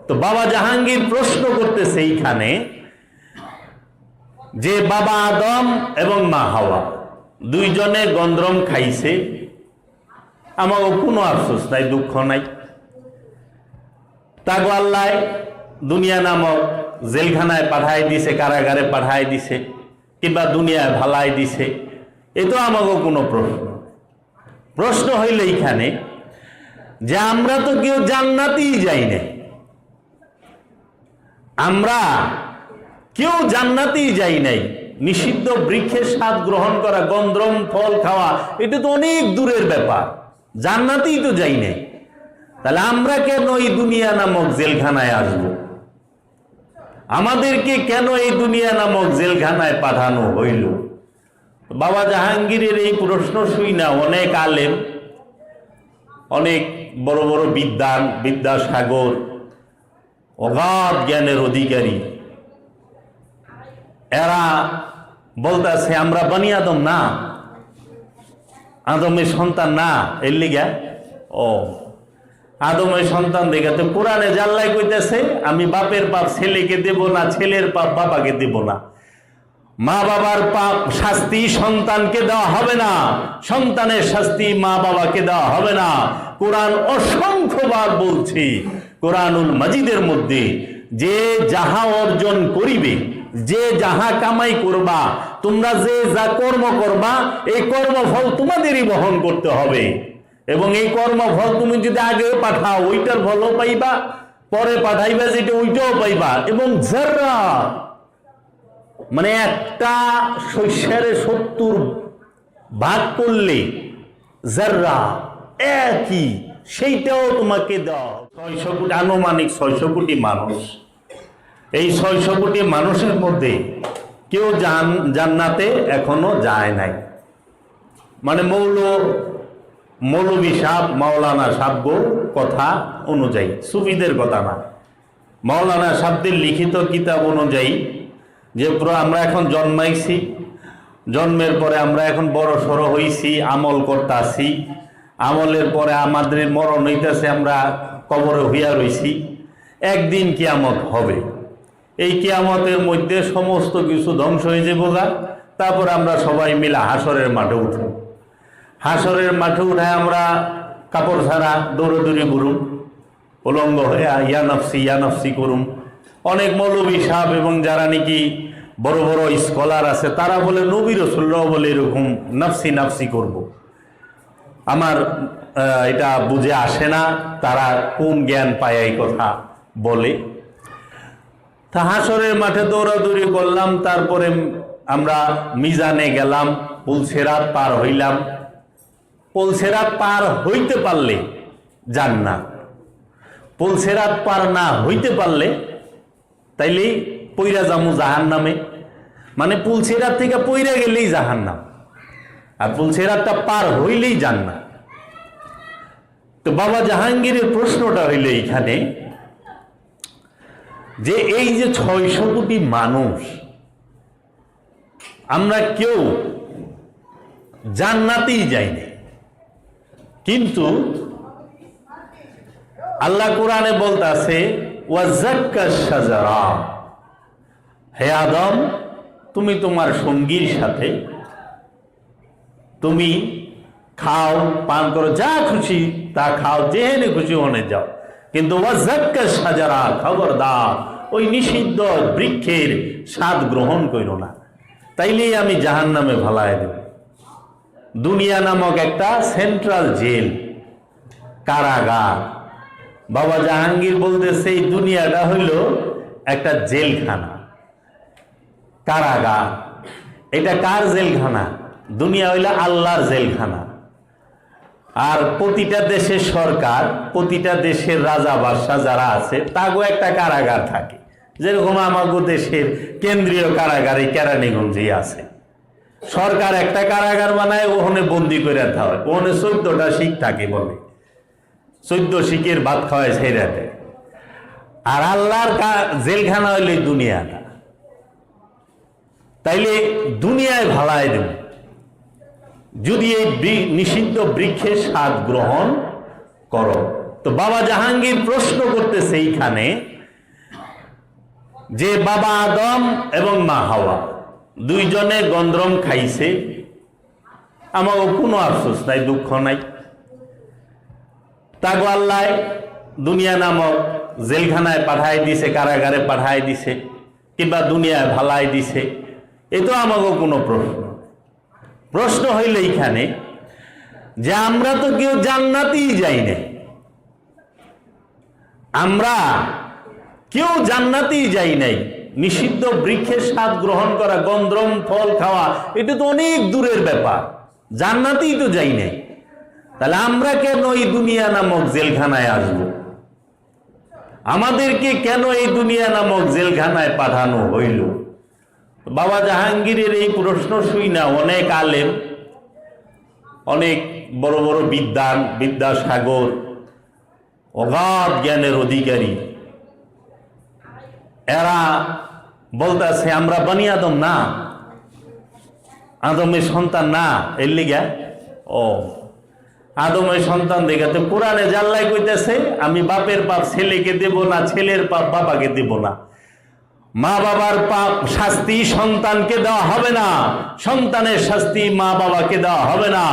তো বাবা জাহাঙ্গীর প্রশ্ন করতেছে এইখানে যে বাবা আদম এবং মা হাওয়া দুইজনে গন্দ্রম খাইছে, আমাকে কোনো আফসোস নাই, দুঃখ নাই। তাগো আল্লাহ দুনিয়া নামক জেলখানায় পাঠাই দিছে, কারাগারে পাঠাই দিছে, কিংবা দুনিয়ায় ভালাই দিছে, এ তো আমাকে কোনো প্রশ্ন হইল এইখানে যে আমরা তো কেউ জান্নাতেই যাই না, আমরা কেউ জান্নাতেই যাই নাই। নিষিদ্ধ বৃক্ষের স্বাদ গ্রহণ করা, গন্দ্রম ফল খাওয়া, এটা তো অনেক দূরের ব্যাপার, জান্নাতেই তো যাই নাই। তাহলে আমরা কেন এই দুনিয়া নামক জেলখানায় আসব? আমাদেরকে কেন এই দুনিয়া নামক জেলখানায় পাঠানো হইল? বাবা জাহাঙ্গীরের এই প্রশ্ন শুই না অনেক আলেম, অনেক বড় বড় বিদ্বান, বিদ্যাসাগর, অগাধ জ্ঞানের অধিকারী, এরা বলতেছে আমরা বনি আদম না, আদমের সন্তান না। এর লিগা ও আদমের সন্তান দেখাতে কোরআনে জাল্লাই কইতেছে আমি বাপের পাপ ছেলেকে দেব না, ছেলের পাপ বাবাকে দেব না, মা বাবার পাপ শাস্তি সন্তানকে দেওয়া হবে না, সন্তানের শাস্তি মা বাবাকে দেওয়া হবে না। কোরআন অসংখ্যবার বলছে কোরআনুল মাজিদের মধ্যে যে যাহা অর্জন করিবে, যে যাহা কামাই করবা, তোমরা যে যা কর্ম করবা এই কর্মফল তোমাদেরই বহন করতে হবে, এবং এই কর্মফল তুমি যদি আগে পাঠাও ওইটার ফলও পাইবা, পরে পাঠাইবা যেটা ওইটাও পাইবা। এবং যারা মানে একটা শস্যের 70 ভাগ করলে যারা একই, সেইটাও তোমাকে দাও। 600 কোটি, আনুমানিক 600 কোটি মানুষ, এই 600 কোটি মানুষের মধ্যে কেউ জান্নাতে এখনো যায় নাই। মানে মৌলভী সাহেব, মাওলানা সাহেব কথা অনুযায়ী, সুফিদের কথা না, মাওলানা সাহেবদের লিখিত কিতাব অনুযায়ী যে আমরা এখন জন্মাইছি, জন্মের পরে আমরা এখন বড় সড়ো হইছি, আমল করতেছি, আমলের পরে আমাদের মরণ হইতেছে, আমরা কবরে হইয়া রইছি, একদিন কিয়ামত হবে। এই কিয়ামতের মধ্যে সমস্ত কিছু ধ্বংস হয়ে যাবো গা, তারপর আমরা সবাই মিলে হাসরের মাঠে উঠব। হাসরের মাঠে উঠে আমরা কাপড় ছাড়া দৌড়দৌড়ি করুম, উলঙ্গ হয়ে ইয়া নফসি করুম। অনেক মৌলভী সাহেব এবং যারা নাকি বড় বড় স্কলার আছে তারা বলে নবী রাসূলরাও বলে এরকম নফসি নফসি করব। আমার এটা বুঝে আসে না তারা কোন জ্ঞান পায় এই কথা বলে। তা হাসরের মাঠে দৌড়াদৌড়ি করলাম, তারপরে আমরা মিজানে গেলাম, পুলসেরাত পার হইলাম। পুলসেরাত পার হইতে পারলে জান্নাত, পুলসেরাত পার না হইতে পারলে তাইলে পইরা যামু জাহান্নামে। মানে পুলসেরাত থেকে পইরা গেলেই জাহান্নাম, আর পুলসেরাতটা পার হইলেই জান্নাত। তো বাবা জাহাঙ্গীরের প্রশ্নটা হইল এইখানে যে এই যে 600 কোটি মানুষ, আমরা কেউ জান্নাতেই যাইনি, কিন্তু আল্লাহ কোরআনে বলতাছে ওয়াজাক্কাশ শাজারা, হে আদম তুমি তোমার সঙ্গীর সাথে তুমি খাও, পান করো, যা খুশি তা খাও, যেখানে খুশি ওখানে যাও, কিন্তু ওয়াজাক্কাশ শাজারা, খবরদার ওই নিষিদ্ধ বৃক্ষের স্বাদ গ্রহণ করো না, তাইলেই আমি জাহান্নামে ভালায় দেব। দুনিয়া নামক একটা সেন্ট্রাল জেল, কারাগার। বাবা জাহাঙ্গীর বলতেছে এই দুনিয়াটা হইল একটা জেলখানা, কারাগার। এটা কার জেলখানা? দুনিয়া হইল আল্লাহর জেলখানা। আর প্রতিটা দেশের সরকার, প্রতিটা দেশের রাজা বাদশাহ যারা আছে তাগো একটা কারাগার থাকে, যেরকম আমাগো দেশের কেন্দ্রীয় কারাগার এই কেরানীগঞ্জে আছে। সরকার একটা কারাগার বানায়, ওখানে বন্দি করে রাখা হয়, ওখানে 14টা শিখ থাকে, বলে 14 শিখের ভাত খাওয়ায় ছেড়ে দেয়। আর আল্লাহর জেলখানা হইলে দুনিয়াটা। তাইলে দুনিয়ায় ভালায় দেব যদি এই নিষিদ্ধ বৃক্ষের স্বাদ গ্রহণ করো। তো বাবা জাহাঙ্গীর প্রশ্ন করতেছে এইখানে যে বাবা আদম এবং মা হাওয়া দুইজনে গন্দ্রম খাইছে, আমার কোনো আফসোস নাই, দুঃখ নাই। তাগো আল্লাহ দুনিয়া নামক জেলখানায় পাঠাই দিছে, কারাগারে পাঠাই দিছে, কিংবা দুনিয়ায় ভালাই দিছে, এ তো আমাকে কোনো প্রশ্ন হইল এইখানে যে আমরা তো কেউ জান্নাতেই যাই না, আমরা কেউ জান্নাতেই যাই নাই। নিষিদ্ধ বৃক্ষের স্বাদ গ্রহণ করা, গন্দ্রম ফল খাওয়া, এটা তো অনেক দূরের ব্যাপার, জান্নাতেই তো যাই নাই। তাহলে আমরা কেন এই দুনিয়া নামক জেলখানায় আসব? আমাদেরকে কেন এই দুনিয়া নামক জেলখানায় পাঠানো হইল? বাবা জাহাঙ্গীরের এই প্রশ্ন শুই না অনেক আলেম, অনেক বড় বড় বিদ্বান, বিদ্যাসাগর, অগাধ জ্ঞানের অধিকারী, এরা বলতেছে আমরা বনি আদম না, আদমের সন্তান না, এর লিগা ও আদমের সন্তান দেখাতে কোরআনে জাল্লাই কইতেছে আমি বাপের পাপ ছেলেকে দেব না, ছেলের পাপ বাবাকে দেব না, মা বাবার পাপ শাস্তি সন্তানকে দেওয়া হবে না, সন্তানের শাস্তি মা বাবাকে দেওয়া হবে না।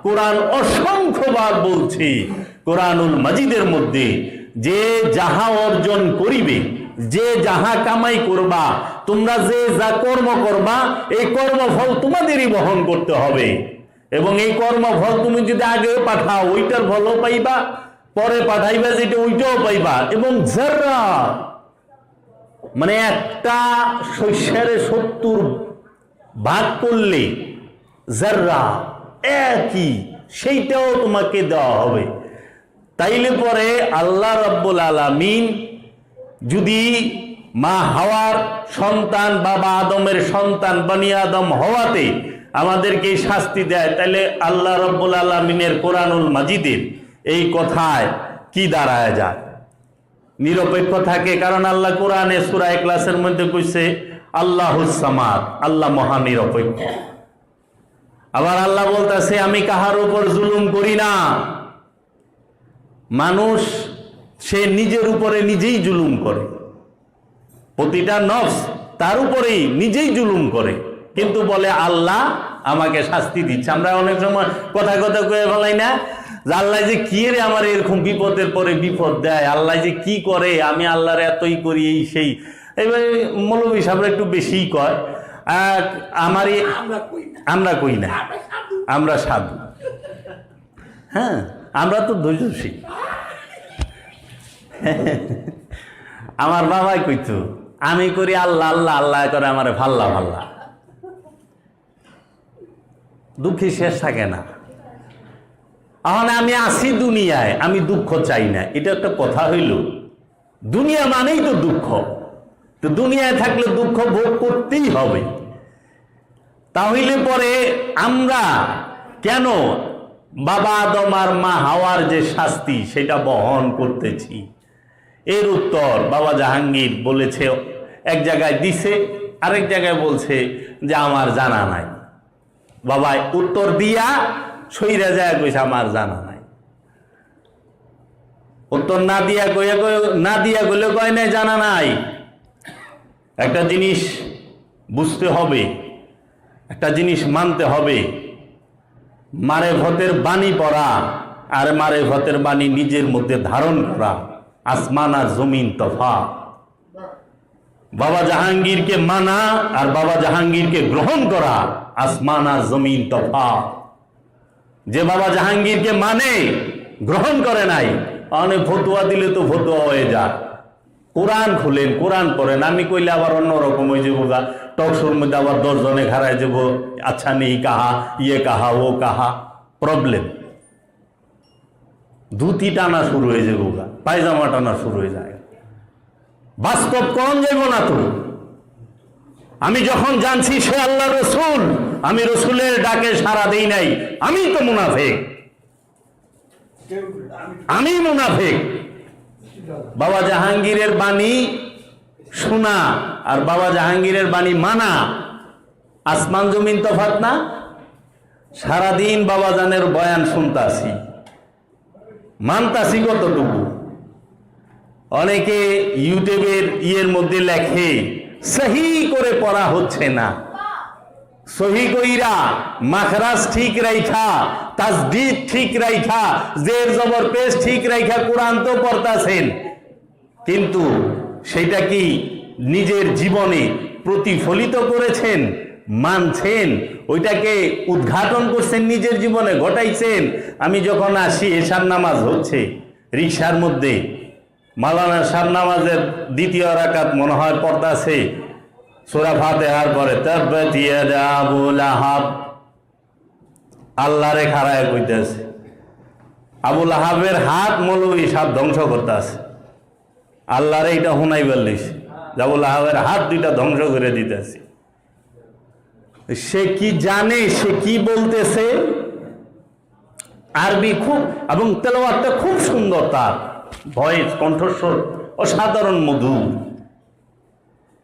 কোরআন অসংখ্যবার বলছে কোরআনুল মাজিদের মধ্যে, যে যাহা অর্জন করিবে, যে যাহা কামাই করবা, তোমরা যে যা কর্ম করবা, এই কর্মফল তোমাদেরই বহন করতে হবে। এবং এই কর্মফল তুমি যদি আগেও পাঠাও ওইটার ফলও পাইবা, পরে পাঠাইবা যেটা ওইটাও পাইবা। এবং যারা মানে একটা শস্যের 70 ভাগ করলে যারা একই, সেইটাও তোমাকে দেওয়া হবে। তাইলে পরে আল্লাহ রাব্বুল আলামিন যদি মা হাওয়ার সন্তান, বাবা আদমের সন্তান বনি আদম হওয়াতে আমাদেরকে শাস্তি দেয়, তাহলে আল্লাহ রাব্বুল আলামিনের কোরআনুল মাজিদের এই কথায় কি দাঁড়ায় যায়? নিরপেক্ষ থাকে। কারণ আল্লাহ কোরআনে সূরা ইখলাসের মধ্যে কইছে আল্লাহুস সামাদ, আল্লাহ মহা নিরপেক্ষ। আবার আল্লাহ বলতেছে আমি কাহার উপর জুলুম করি না। মানুষ সে নিজের উপরে নিজেই জুলুম করে, প্রতিটা নফস তার উপরেই নিজেই জুলুম করে, কিন্তু বলে আল্লাহ আমাকে শাস্তি দিচ্ছে। আমরা অনেক সময় কথা কথা কয়ে ফেলাই না যে আল্লাহ যে কি রে আমার এরকম বিপদের পরে বিপদ দেয়, আল্লাহ যে কি করে, আমি আল্লাহর এতই করি এই সেই। এবার মৌলভী সাহেবরা একটু বেশিই কয়, আমারই আমরা কই না, আমরা সাধু। হ্যাঁ, আমরা তো ধৈর্যশীল। আমার বাবাই কইতো আমি করি আল্লাহ আল্লাহ, আল্লাহ করে আমার ভাল্লা ভাল্লা, দুঃখী শেষ থাকে না। এখন আমি আছি দুনিয়ায়, আমি দুঃখ চাই না, এটা একটা কথা হইল? দুনিয়া মানেই তো দুঃখ, তো দুনিয়ায় থাকলে দুঃখ ভোগ করতেই হবে। তাহলে পরে আমরা কেন বাবা আদম আর মা হাওয়ার যে শাস্তি সেটা বহন করতেছি? এর উত্তর বাবা জাহাঙ্গীর বলেছে, এক জায়গায় দিছে, আরেক জায়গায় বলছে যে আমার জানা নাই। বাবা উত্তর দিয়া সইরা যায় কইছে আমার জানা নাই। উত্তর না দিয়া কইলে কয় নাই জানা নাই। একটা জিনিস বুঝতে হবে, একটা জিনিস মানতে হবে, মারেফতের বাণী পড়া আর মারেফতের বাণী নিজের মধ্যে ধারণ করা আসমান আর জমিন তফাৎ। বাবা জাহাঙ্গীরকে মানা আর বাবা জাহাঙ্গীরকে গ্রহণ করা আসমান আর জমিন তফাৎ। যে বাবা জাহাঙ্গীরকে মানে গ্রহণ করে নাই, অনেক ফতুয়া দিলে তো ফতুয়া হয়ে যায়। কোরআন খুলেন, কোরআন পড়েন। আমি কইলে আবার অন্যরকম হয়ে যাবো, টকশোর মধ্যে আবার 10 জনে খারায় যাবো, আচ্ছা নেই কাহা, ইয়ে কাহা, ও কাহা, প্রবলেম। ধুতি টানা শুরু হয়ে যাবো, পায়জামা টানা শুরু হয়ে যায়। বাস্তব কোন যাব না তো। আমি যখন জানছি সে আল্লাহ রসুল, আমি রসুলের ডাকে সাড়া দেই নাই, আমি তো মুনাফিক, আমি মুনাফিক। বাবা জাহাঙ্গীরের বাণী শোনা আর বাবা জাহাঙ্গীরের বাণী মানা আসমান জমিন তফাৎ না? সারাদিন বাবা জানের বয়ান শুনতাছি, মানতাছি কতটুকু? অনেকে ইউটিউবের ইয়ের মধ্যে লেখে সহি করে পড়া হচ্ছে না। সহি কইরা মাখরাজ ঠিক রাইখা, তাসদীদ ঠিক রাইখা, জের জবর পেশ ঠিক রাইখা কোরআন তো পড়তাছেন, কিন্তু সেটা কি নিজের জীবনে প্রতিফলিত করেছেন, মানছেন, ওইটাকে উদ্ঘাটন করছেন, নিজের জীবনে ঘটাইছেন? আমি যখন আসি এশার নামাজ হচ্ছে রিকশার মধ্যে, মাওলানা সাহেব নামাজের দ্বিতীয় রাকাত মনে হয় পড়তাছে সূরা ফাতিহার পরে তাব্বাত ইয়াদা আবু লাহাব, আল্লাহরে খাড়ায় কইতাছে আবু লাহাবের হাত মৌলভী সাহেব ধ্বংস করতেছে, আল্লাহরে এটা হুনাইবার লইছে, আবু লাহাবের হাত দুইটা ধ্বংস করে দিতেছে। সে কি জানে, সে কি বলতেছে? আরবি খুব, এবং তেলাওয়াতটা খুব সুন্দর, তার ভয়েস, কণ্ঠস্বর অসাধারণ মধুর,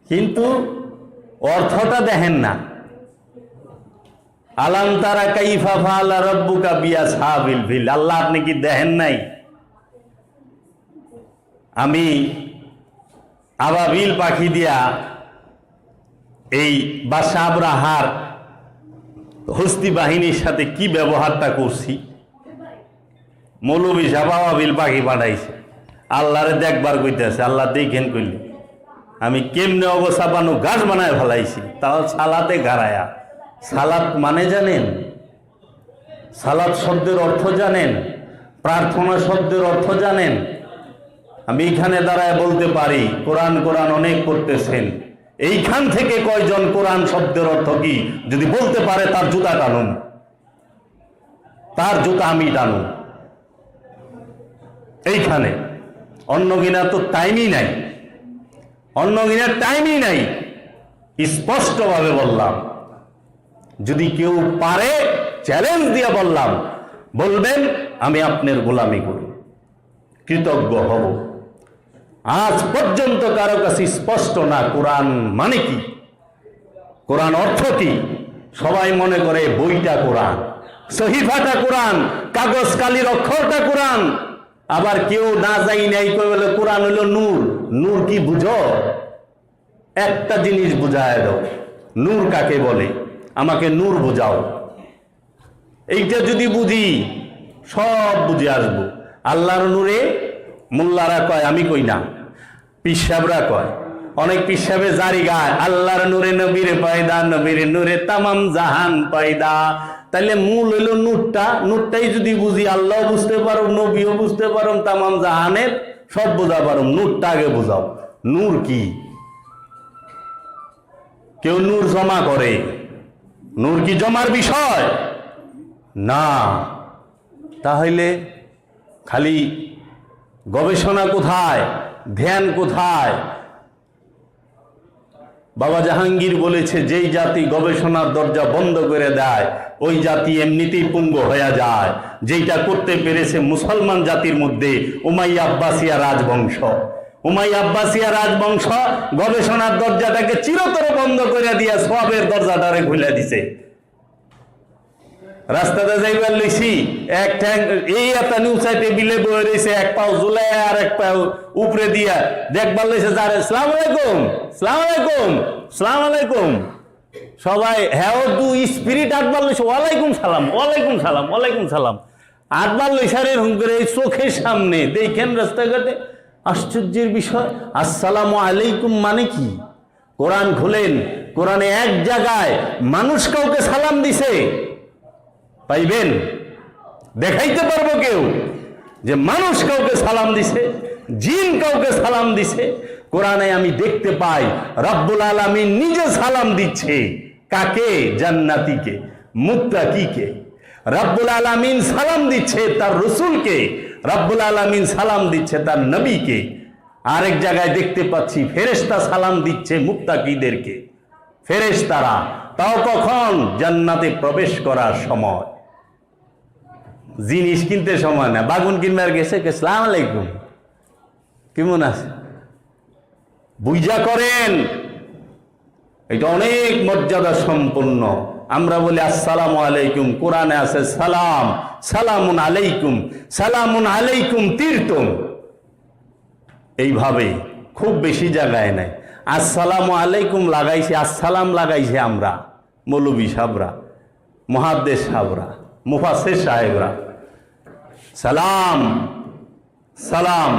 কিন্তু অর্থটা দেখেন না। আলাম তারা কাইফা ফাআলা রাব্বুকা বিআসহাবিল ফিল, আল্লাহ আপনি কি দেখেন নাই আমি আবাবিল পাখি দিয়া এই বাদশা আবরাহার হস্তি বাহিনীর সাথে কি ব্যবহারটা করছি? মৌলভী সাহেব আবাবিল পাখি পাঠাইছে, আল্লাহরে দেখবার কইতেছে, আল্লাহ দেখেন কইলে আমি কেমনে অবস্থা বানু গাছ বানায় ফেলাইছি, তাও সালাতে গাড়ায়া। সালাত মানে জানেন? সালাত শব্দের অর্থ জানেন? প্রার্থনা শব্দের অর্থ জানেন? আমি এখানে দাঁড়ায় বলতে পারি কোরআন কোরআন অনেক করতেছেন, এইখান থেকে কয়জন কোরআন শব্দের অর্থ কি যদি বলতে পারে তার জুতা টানুন, তার জুতা আমি টানুন। এইখানে অন্য কিনা তো টাইমই নাই, অন্য কিনার টাইমই নাই, স্পষ্টভাবে বললাম। যদি কেউ পারে চ্যালেঞ্জ দিয়ে বললাম, বলবেন আমি আপনার গোলামি করি, কৃতজ্ঞ হব। আজ পর্যন্ত কারো কাছে স্পষ্ট না কোরআন মানে কি, কোরআন অর্থ কি। সবাই মনে করে বইটা কোরআন, সহিফাটা কোরআন, কাগজ কালির অক্ষরটা কোরআন। আবার কেউ না যাই নাই কই বলে কোরআন হইল নূর। নূর কি বুঝো? একটা জিনিস বুঝায় দাও, নূর কাকে বলে, আমাকে নূর বুঝাও। এইটা যদি বুঝি সব বুঝে আসবো। আল্লাহর নূরে মোল্লারা কয়, আমি কই না, পিসাবরা কয়, অনেক পিসাবে জারি গায় আল্লাহর নূরে নবীরে পয়দা, নবীর নূরে তামাম জাহান পয়দা। তাইলে মূল হইল নূরটা, নূরটাই যদি বুঝি আল্লাহ বুঝতে পারো, নবীও বুঝতে পারো, তামাম জাহানের সব বোঝা পারো, নূরটা আগে বুঝাও। নূর কি? কেউ নূর জমা করে, নূর কি জমার বিষয় না। তাহলে খালি গবেষণা কোথায়, ধ্যান কোথায়? বাবা জাহাঙ্গীর বলেছে, যেই জাতি গবেষণার দরজা বন্ধ করে দেয় ওই জাতি এমনিতেই পঙ্গু হয়ে যায়। যেটা করতে পেরেছে মুসলমান জাতির মধ্যে উমাইয়া আব্বাসিয়া রাজবংশ। উমাইয়া আব্বাসিয়া রাজবংশ গবেষণার দরজাটাকে চিরতর বন্ধ করে দিয়া সবের দরজাটারে খুলে দিছে। রাস্তাতে যাইবার লইছি, এক ঠ্যাং এই একটা নিউসাই টেবিলে বয়ে রয়েছে, এক পাও ঝুলাই আর এক পাও উপরে দিয়া দেখবার লইছে যারে সালাম আলাইকুম, সালাম আলাইকুম, সালাম আলাইকুম। সবাই হ্যাঁ দু স্পিরিট আটবার লইছে, ওয়ালাইকুম সালাম, ওয়ালাইকুম সালাম, ওয়ালাইকুম সালাম। আটবার লইছে রে হুম করে এই চোখের সামনে দেখেন রাস্তাঘাটে। আশ্চর্যের বিষয়, আসসালামু আলাইকুম মানে কি? কোরআন খুলেন, কোরআনে এক জায়গায় মানুষ কাউকে সালাম দিছে পাইবেন? দেখাইতে পারবো কেউ যে মানুষ কাউকে সালাম দিছে, জিন কাউকে সালাম দিছে? কোরআনে আমি দেখতে পাই রব্বুল আলামিন নিজে সালাম দিচ্ছে। কাকে? জান্নাতীকে, মুত্তাকিকে। রব্বুল আলামিন সালাম দিচ্ছে তার রাসূলকে, রব্বুল আলামিন সালাম দিচ্ছে তার নবীকে। আরেক জায়গায় দেখতে পাচ্ছি ফেরেশতা সালাম দিচ্ছে মুত্তাকিদেরকে। ফেরেশতারা তাও কখন? জান্নাতে প্রবেশ করার সময়। জিনিস কিনতে সময় না, বাগুন কিনবার গেছে, আসসালামু আলাইকুম, কেমন আছে, বুঝা করেন। এটা অনেক মর্যাদা সম্পন্ন। আমরা বলি আসসালামু আলাইকুম, কোরআনে আছে সালাম, সালামুন আলাইকুম, সালামুন আলাইকুম তিরতুম। এইভাবে খুব বেশি জায়গায় নাই। আসসালামু আলাইকুম লাগাইছে, আসসালাম লাগাইছে আমরা মৌলবী সাহেবরা, মুহাদ্দিস সাহেবরা, মুফাসসির সাহেবরা। সালাম সালাম,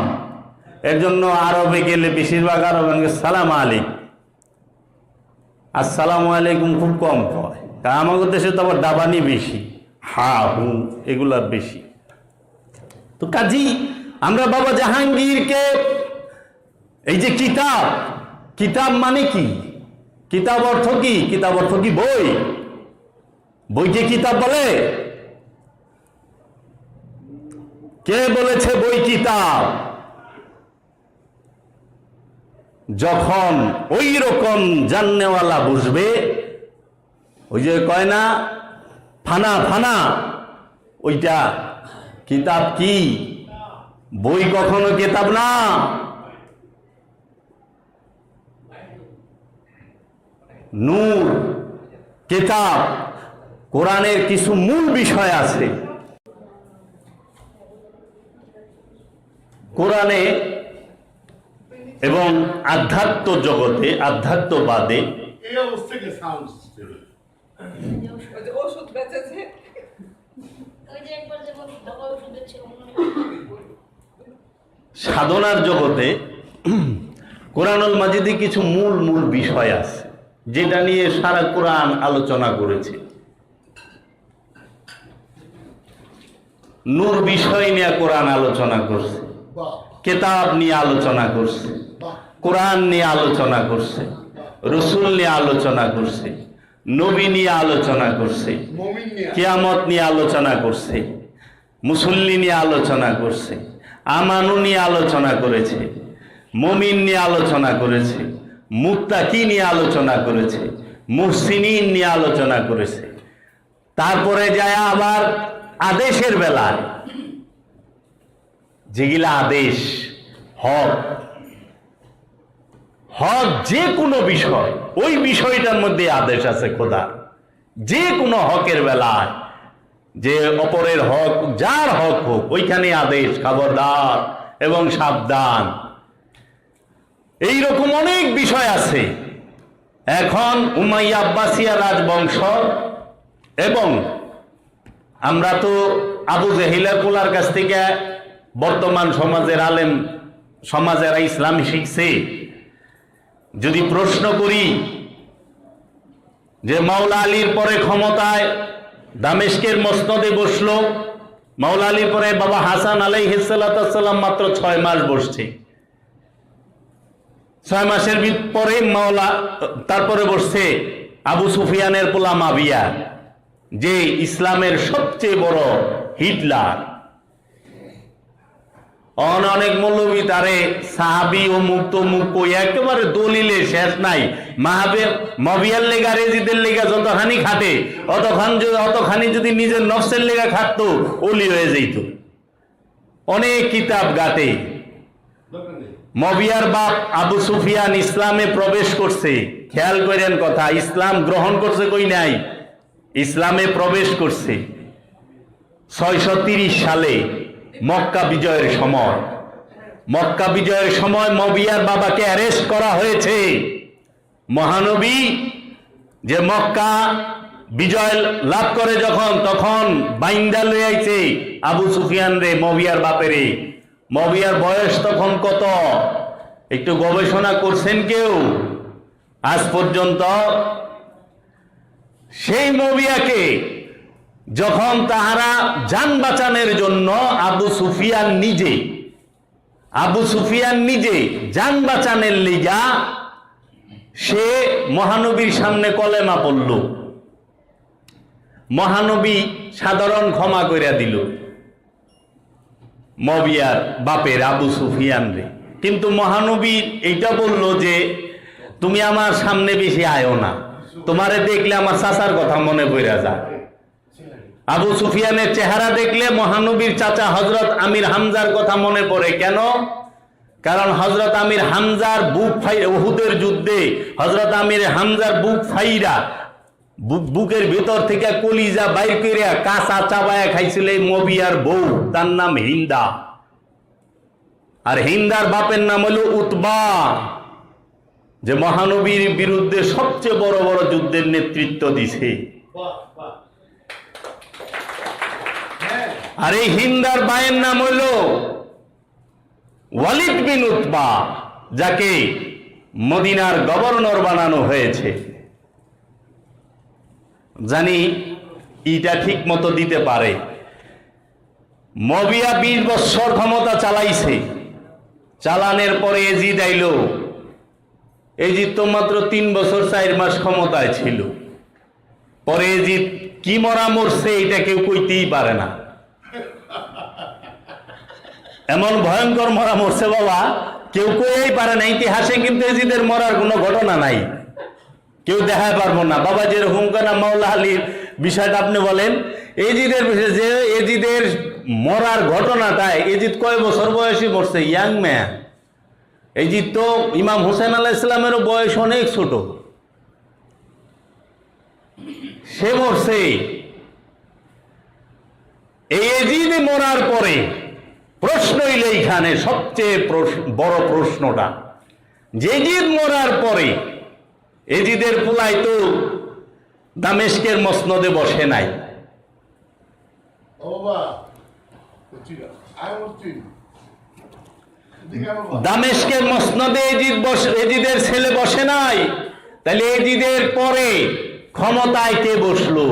এর জন্য আরবে গেলে বেশিরভাগ আরবে সালাম আলাইকুম, আসসালামু আলাইকুম খুব কম কয়। তা আমাদের দেশে তো আবার দাবানি বেশি, হা হু এগুলার বেশি। তো কাজী আমরা বাবা জাহাঙ্গীরকে এই যে কিতাব, কিতাব মানে কি? কিতাব অর্থ কি? কিতাব অর্থ কি? বই। বইকে কিতাব বলে? কে বলেছে বই কিতাব? যখন ওই রকম জাননেওয়ালা বুঝবে, ওই যে কয় না ফানা ফানা, ওইটা কিতাব কি? বই কখনো কিতাব না। নূর কিতাব, কোরআনের কিছু মূল বিষয় আছে কোরআনে এবং আধ্যাত্ম জগতে, আধ্যাত্মবাদে। সাধনার জগতে কোরআনুল মাজিদে কিছু মূল মূল বিষয় আছে যেটা নিয়ে সারা কোরআন আলোচনা করেছে। নূর বিষয় নিয়ে কোরআন আলোচনা করছে, কিতাব নিয়ে আলোচনা করছে, কোরআন নিয়ে আলোচনা করছে, রসুল নিয়ে আলোচনা করছে, নবী নিয়ে আলোচনা করছে, কিয়ামত নিয়ে আলোচনা করছে, মুসল্লি নিয়ে আলোচনা করছে, আমানু নিয়ে আলোচনা করেছে, মুমিন নিয়ে আলোচনা করেছে, মুত্তাকি নিয়ে আলোচনা করেছে, মুহসিনিন নিয়ে আলোচনা করেছে। তারপরে যায় আবার আদেশের বেলায়, যেগুলা আদেশ হক, হক যে কোনো বিষয়, ওই বিষয়টার মধ্যে আদেশ আছে খোদার। যে কোনো হকের বেলায়, যে অপরের হক, যার হক হোক, ওইখানে আদেশ, খবরদার এবং সাবধান। এইরকম অনেক বিষয় আছে। এখন উমাইয়া আব্বাসিয়া রাজবংশ এবং আমরা তো আবু জেহিলের পোলার কাছ থেকে বর্তমান সমাজের আলেম সমাজেরা ইসলাম শিখছে। যদি প্রশ্ন করি যে মাওলা আলীর পরে ক্ষমতায় দামেস্কের মসনদে বসলো, মাওলা আলীর পরে বাবা হাসান আলাইহিস সালাম মাত্র 6 মাস বসছে। 6 মাসের পরে তারপরে বসছে আবু সুফিয়ানের পোলা মাবিয়া, যে ইসলামের সবচেয়ে বড় হিটলার। অনেক মৌলবী তারে সাহাবি ও মুক্ত মুক্ত একেবারে দলিলে শেষ নাই। মাবিয়ার লেগা, রেজিদের লেগা যতখানি খাটে, অতখানি যদি নিজের নফসের লেগা খাটতো, ওলি হয়ে যেত। অনেক কিতাব গাটে। মবিয়ার বাপ আবু সুফিয়ান ইসলামে প্রবেশ করছে, খেয়াল করেন কথা, ইসলাম গ্রহণ করছে কই নাই, ইসলামে প্রবেশ করছে 630 সালে মক্কা বিজয়ের সময়। মক্কা বিজয়ের সময় মবিয়ার বাবাকে অ্যারেস্ট করা হয়েছে। মহানবী যে মক্কা বিজয় লাভ করে যখন, তখন বাইন্দা লয়ে আইছে আবু সুফিয়ান রে, মবিয়ার বাপেরে। মবিয়ার বয়স তখন কত একটু গবেষণা করছেন কেউ? আজ পর্যন্ত সেই মবিয়াকে যখন তাহারা জান বাঁচানোর জন্য আবু সুফিয়ান নিজে জান বাঁচানোর লিগা সে মহানবীর সামনে কলেমা পড়ল, মহানবী সাধারণ ক্ষমা কইরা দিল মবিয়ার বাপের আবু সুফিয়ান রে। কিন্তু মহানবী এইটা বলল যে তুমি আমার সামনে বেশি আয়ো না, তোমারে দেখলে আমার চাচার কথা মনে পড়ে যায়। আবু সুফিয়ানের চেহারা দেখলে মহানবীর চাচা হযরত আমির হামজার কথা মনে পড়ে। কেন? কারণ হযরত আমির হামজার বুক ফাইরা, উহুদের যুদ্ধে হযরত আমির হামজার বুক ফাইরা, বুকের ভিতর থেকে কলিজা বাইর করে কাঁচা চাবায়া খাইছিল মবিয়ার বউ, তার নাম হিন্দা। আর হিন্দার বাপের নাম হলো উতবা, যে মহানবীর বিরুদ্ধে সবচেয়ে বড় বড় যুদ্ধের নেতৃত্ব দিছে। আর এই হিন্দার ভাইয়ের নাম হইল ওয়ালিদ বিন উতবা, যাকে মদিনার গভর্নর বানানো হয়েছে। জানি ইটা ঠিক মতো দিতে পারে। মুয়াবিয়া 20 বছর ক্ষমতা চালাইছে, চালানোর পরে এজিদ আইল। এজিদ তো মাত্র 3 বছর 4 মাস ক্ষমতায় ছিল। পরে এজিদ কি মরা মরছে এটা কেউ কইতেই পারে না, এমন ভয়ঙ্কর মরা মরছে বাবা, কেউ কইই পারে না। ইতিহাসে কিন্তু এজিদের মরার কোনো ঘটনা নাই, কেউ দেখায় পারবো না। বাবা যেরকম কেনা মাওলা আলীর বিষয়টা আপনি বলেন, এজিদের বিষয়ে যে এজিদের মরার ঘটনাটায়, এজিদ কয় বছর বয়সী মরছে? Young man. এজিদ তো ইমাম হুসাইন আলাইহিস সালামেরও বয়স অনেক ছোট, সে মরছে। এই এজিদ মরার পরে প্রশ্ন হইল এইখানে সবচেয়ে বড় প্রশ্নটা, যে এজিদ মরার পরে এজিদের পুলাই তো দামেস্কের মসনদে বসে নাই। দামেস্কের মসনদে এজিদের ছেলে বসে নাই, তাহলে এজিদের পরে ক্ষমতায় কে বসলো?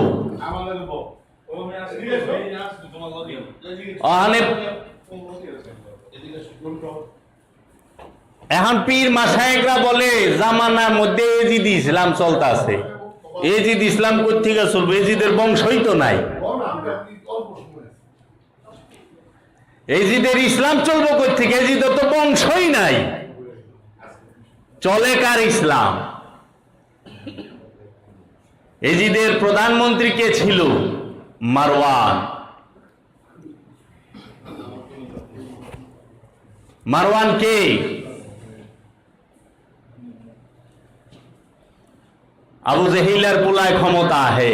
এখন পীর মাশায়েখরা বলে জামানার মধ্যে এজিদ ইসলাম চলতেছে। এজিদ ইসলাম কোত্থেকে চলবে? এজিদের বংশই তো নাই। এজিদের ইসলাম চলবে কোত্থেকে? এজিদের তো বংশই নাই, চলে কার ইসলাম? এজিদের প্রধানমন্ত্রী কে ছিল? মারওয়ান। মারওয়ান কে? আবু জেহিলার পুলায় ক্ষমতা আহে।